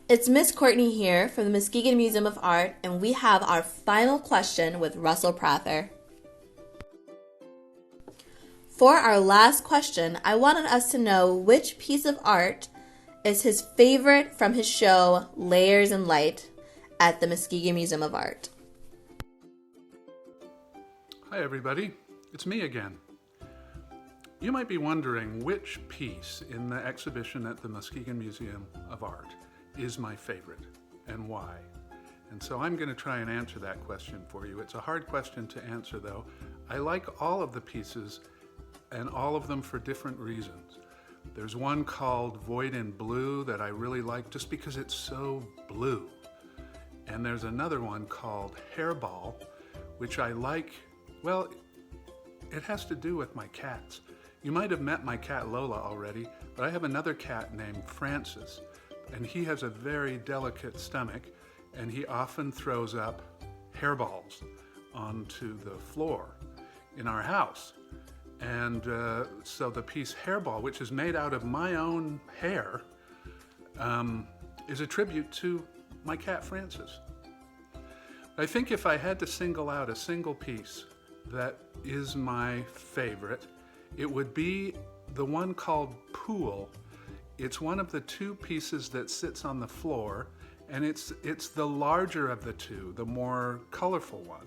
It's Miss Courtney here from the Muskegon Museum of Art, and we have our final question with Russell Prather. For our last question, I wanted us to know which piece of art is his favorite from his show Layers and Light at the Muskegon Museum of Art. Hi everybody, it's me again. You might be wondering which piece in the exhibition at the Muskegon Museum of Art is my favorite and why. And so I'm going to try and answer that question for you. It's a hard question to answer though. I like all of the pieces and all of them for different reasons. There's one called Void in Blue that I really like just because it's so blue. And there's another one called Hairball, which I like, well, it has to do with my cats. You might have met my cat Lola already, but I have another cat named Francis, and he has a very delicate stomach, and he often throws up hairballs onto the floor in our house. And so the piece Hairball, which is made out of my own hair, is a tribute to my cat Francis. I think if I had to single out a single piece that is my favorite, it would be the one called Pool. It's one of the two pieces that sits on the floor, and it's the larger of the two, the more colorful one.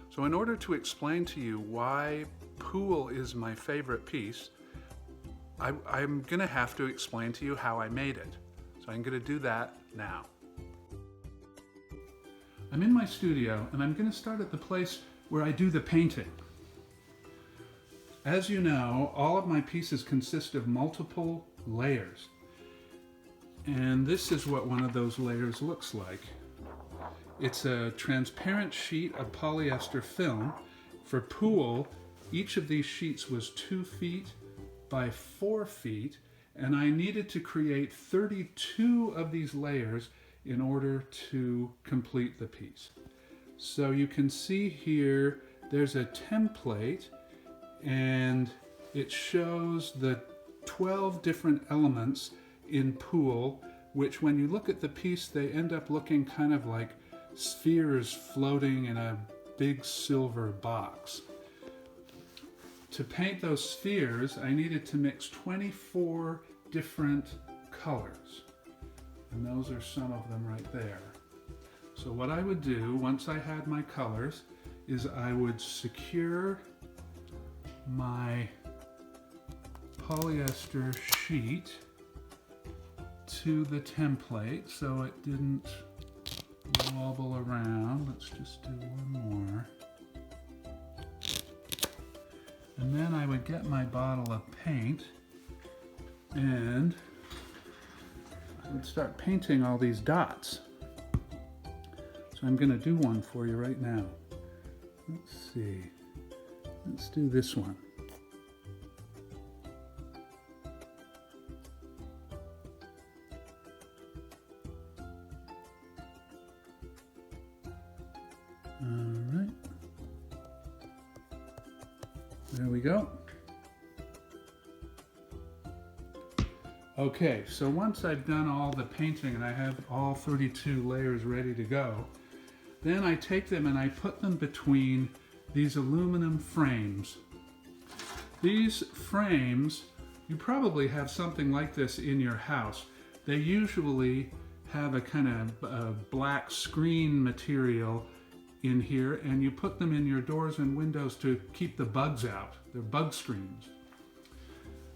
So in order to explain to you why Pool is my favorite piece, I'm gonna have to explain to you how I made it. So I'm gonna do that now. I'm in my studio, and I'm gonna start at the place where I do the painting. As you know, all of my pieces consist of multiple layers. And this is what one of those layers looks like. It's a transparent sheet of polyester film. For Pool, each of these sheets was 2 feet by 4 feet, and I needed to create 32 of these layers in order to complete the piece. So you can see here, there's a template, and it shows the 12 different elements in Pool, which when you look at the piece, they end up looking kind of like spheres floating in a big silver box. To paint those spheres, I needed to mix 24 different colors, and those are some of them right there. So what I would do once I had my colors is I would secure my polyester sheet to the template so it didn't wobble around. Let's just do one more. And then I would get my bottle of paint and I would start painting all these dots. So I'm going to do one for you right now. Let's see. Let's do this one. All right. There we go. Okay, so once I've done all the painting and I have all 32 layers ready to go, then I take them and I put them between these aluminum frames. These frames, you probably have something like this in your house. They usually have a kind of black screen material in here, and you put them in your doors and windows to keep the bugs out. They're bug screens.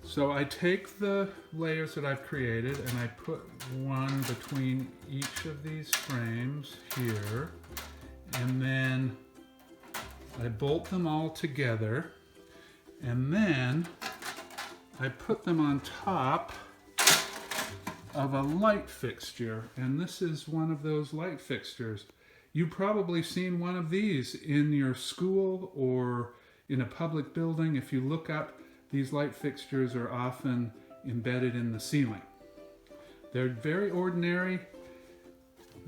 So I take the layers that I've created and I put one between each of these frames here, and then I bolt them all together, and then I put them on top of a light fixture, and this is one of those light fixtures. You've probably seen one of these in your school or in a public building. If you look up, these light fixtures are often embedded in the ceiling. They're very ordinary.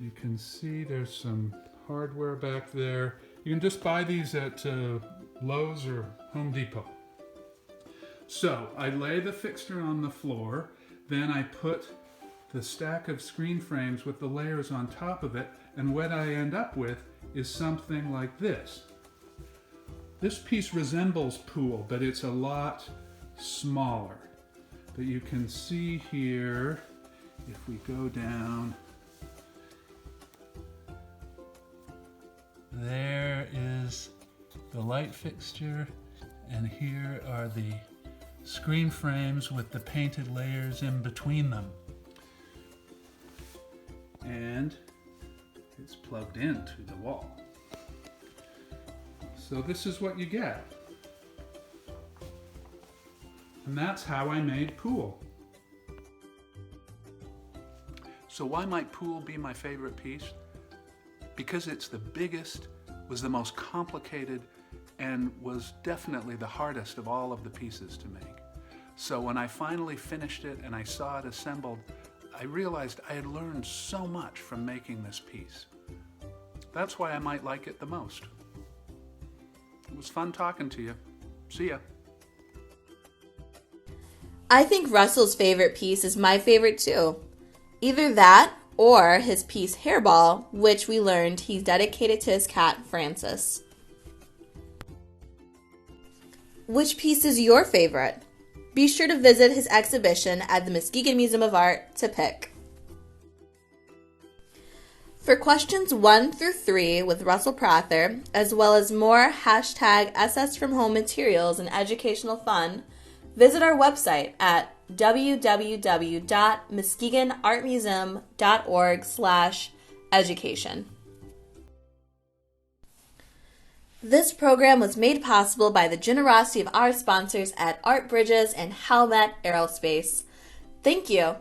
You can see there's some hardware back there. You can just buy these at Lowe's or Home Depot. So I lay the fixture on the floor, then I put the stack of screen frames with the layers on top of it, and what I end up with is something like this. This piece resembles pool, but it's a lot smaller. But you can see here, if we go down, there is the light fixture, and here are the screen frames with the painted layers in between them. And it's plugged into the wall. So this is what you get. And that's how I made pool. So why might pool be my favorite piece? Because it's the biggest, was the most complicated, and was definitely the hardest of all of the pieces to make. So when I finally finished it and I saw it assembled, I realized I had learned so much from making this piece. That's why I might like it the most. It was fun talking to you. See ya. I think Russell's favorite piece is my favorite too. Either that or his piece Hairball, which we learned he's dedicated to his cat, Francis. Which piece is your favorite? Be sure to visit his exhibition at the Muskegon Museum of Art to pick. For questions 1 through 3 with Russell Prather, as well as more #SS materials and educational fun, visit our website at www.muskegonartmuseum.org/education. This program was made possible by the generosity of our sponsors at Art Bridges and Howmet Aerospace. Thank you.